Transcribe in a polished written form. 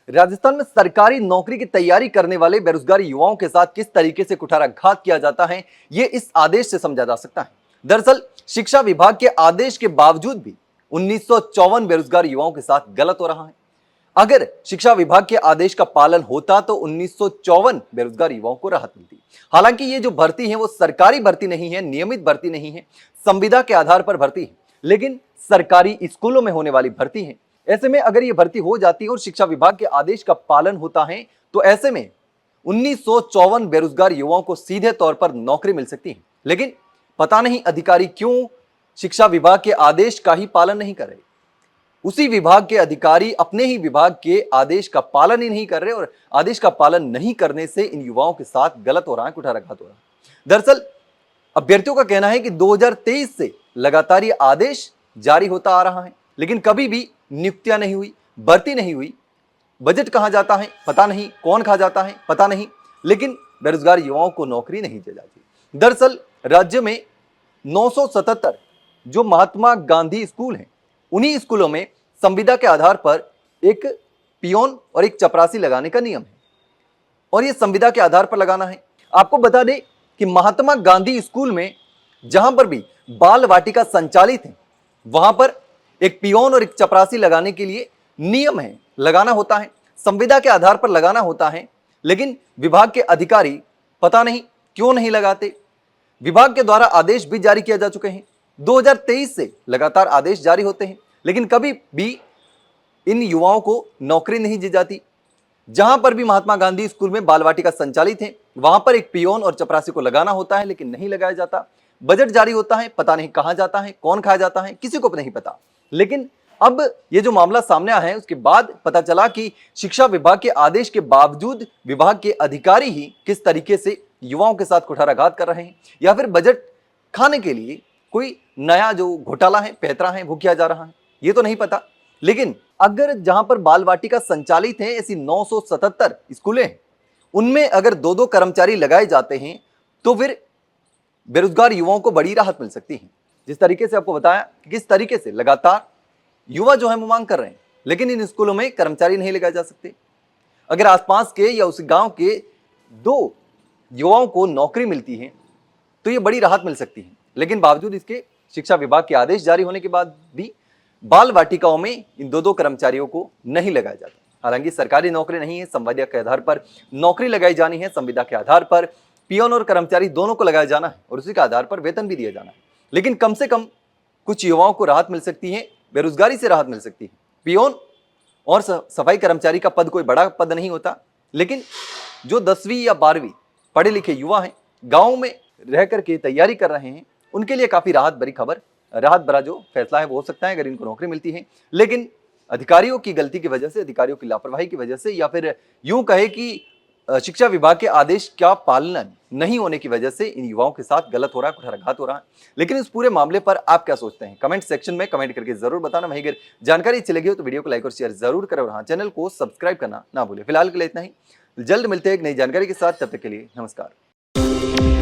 राजस्थान में सरकारी नौकरी की तैयारी करने वाले बेरोजगार युवाओं के साथ किस तरीके से कुठाराघात किया जाता है, यह इस आदेश से समझा जा सकता है। दरअसल शिक्षा विभाग के आदेश के बावजूद भी 1954 बेरोजगार युवाओं के साथ गलत हो रहा है। अगर शिक्षा विभाग के आदेश का पालन होता तो 1954 बेरोजगार युवाओं को राहत मिलती। हालांकि ये जो भर्ती है वो सरकारी भर्ती नहीं है, नियमित भर्ती नहीं है, संविदा के आधार पर भर्ती है, लेकिन सरकारी स्कूलों में होने वाली भर्ती है। ऐसे में अगर ये भर्ती हो जाती है और शिक्षा विभाग के आदेश का पालन होता है तो ऐसे में 1954 बेरोजगार युवाओं को सीधे तौर पर नौकरी मिल सकती है। लेकिन पता नहीं अधिकारी क्यों शिक्षा विभाग के आदेश का ही पालन नहीं कर रहे। उसी विभाग के अधिकारी अपने ही विभाग के आदेश का पालन ही नहीं कर रहे और आदेश का पालन नहीं करने से इन युवाओं के साथ गलत हो रहा है, कुठाराघात हो रहा है। दरअसल अभ्यर्थियों का कहना है कि 2023 से लगातार ये आदेश जारी होता आ रहा है, लेकिन कभी भी नियुक्तियां नहीं हुई, भर्ती नहीं हुई। बजट कहां जाता है पता नहीं, कौन खा जाता है पता नहीं, लेकिन बेरोजगार युवाओं को नौकरी नहीं दी जाती। दरअसल राज्य में 977 जो महात्मा गांधी स्कूल हैं, उन्हीं स्कूलों में संविदा के आधार पर एक पियोन और एक चपरासी लगाने का नियम है और यह संविदा के आधार पर लगाना है। आपको बता दें कि महात्मा गांधी स्कूल में जहां पर भी बाल वाटिका संचालित है वहां पर एक पियोन और एक चपरासी लगाने के लिए नियम है, लगाना होता है, संविदा के आधार पर लगाना होता है, लेकिन विभाग के अधिकारी पता नहीं क्यों नहीं लगाते। विभाग के द्वारा आदेश भी जारी किया जा चुके हैं, 2023 से लगातार आदेश जारी होते हैं, लेकिन कभी भी इन युवाओं को नौकरी नहीं दी जाती। जहां पर भी महात्मा गांधी स्कूल में बाल वाटिका संचालित है वहां पर एक पियोन और चपरासी को लगाना होता है, लेकिन नहीं लगाया जाता। बजट जारी होता है, पता नहीं कहां जाता है, कौन खा जाता है, किसी को नहीं पता। लेकिन अब ये जो मामला सामने आया है उसके बाद पता चला कि शिक्षा विभाग के आदेश के बावजूद विभाग के अधिकारी ही किस तरीके से युवाओं के साथ कुठाराघात कर रहे हैं, या फिर बजट खाने के लिए कोई नया जो घोटाला है, पैंतरा है, वो किया जा रहा है, ये तो नहीं पता। लेकिन अगर जहां पर बाल वाटिका संचालित है ऐसी 977 स्कूलें हैं, उनमें अगर 2-2 कर्मचारी लगाए जाते हैं तो फिर बेरोजगार युवाओं को बड़ी राहत मिल सकती है। जिस तरीके से आपको बताया कि किस तरीके से लगातार युवा जो है वो मांग कर रहे हैं, लेकिन इन स्कूलों में कर्मचारी नहीं लगाए जा सकते। अगर आसपास के या उस गांव के 2 युवाओं को नौकरी मिलती है तो ये बड़ी राहत मिल सकती है, लेकिन बावजूद इसके शिक्षा विभाग के आदेश जारी होने के बाद भी बाल वाटिकाओं में इन 2-2 कर्मचारियों को नहीं लगाया जाता। हालांकि सरकारी नौकरी नहीं है, संविदा के आधार पर नौकरी लगाई जानी है, संविदा के आधार पर पियोन और कर्मचारी दोनों को लगाया जाना है और उसी के आधार पर वेतन भी दिया जाना है। लेकिन कम से कम कुछ युवाओं को राहत मिल सकती है, बेरोजगारी से राहत मिल सकती है। पियोन और सफाई कर्मचारी का पद कोई बड़ा पद नहीं होता, लेकिन जो 10वीं या 12वीं पढ़े लिखे युवा हैं, गाँव में रह करके तैयारी कर रहे हैं, उनके लिए काफी राहत भरी खबर, राहत भरा जो फैसला है वो हो सकता है अगर इनको नौकरी मिलती है। लेकिन अधिकारियों की गलती की वजह से, अधिकारियों की लापरवाही की वजह से, या फिर यूं कहे कि शिक्षा विभाग के आदेश का पालन नहीं होने की वजह से इन युवाओं के साथ गलत हो रहा है, कुठाराघात हो रहा है। लेकिन इस पूरे मामले पर आप क्या सोचते हैं, कमेंट सेक्शन में कमेंट करके जरूर बताना। वहीं अगर जानकारी अच्छी लगी हो तो वीडियो को लाइक और शेयर जरूर करें और हाँ, चैनल को सब्सक्राइब करना ना भूलें। फिलहाल के लिए इतना ही, जल्द मिलते हैं एक नई जानकारी के साथ, तब तक के लिए नमस्कार।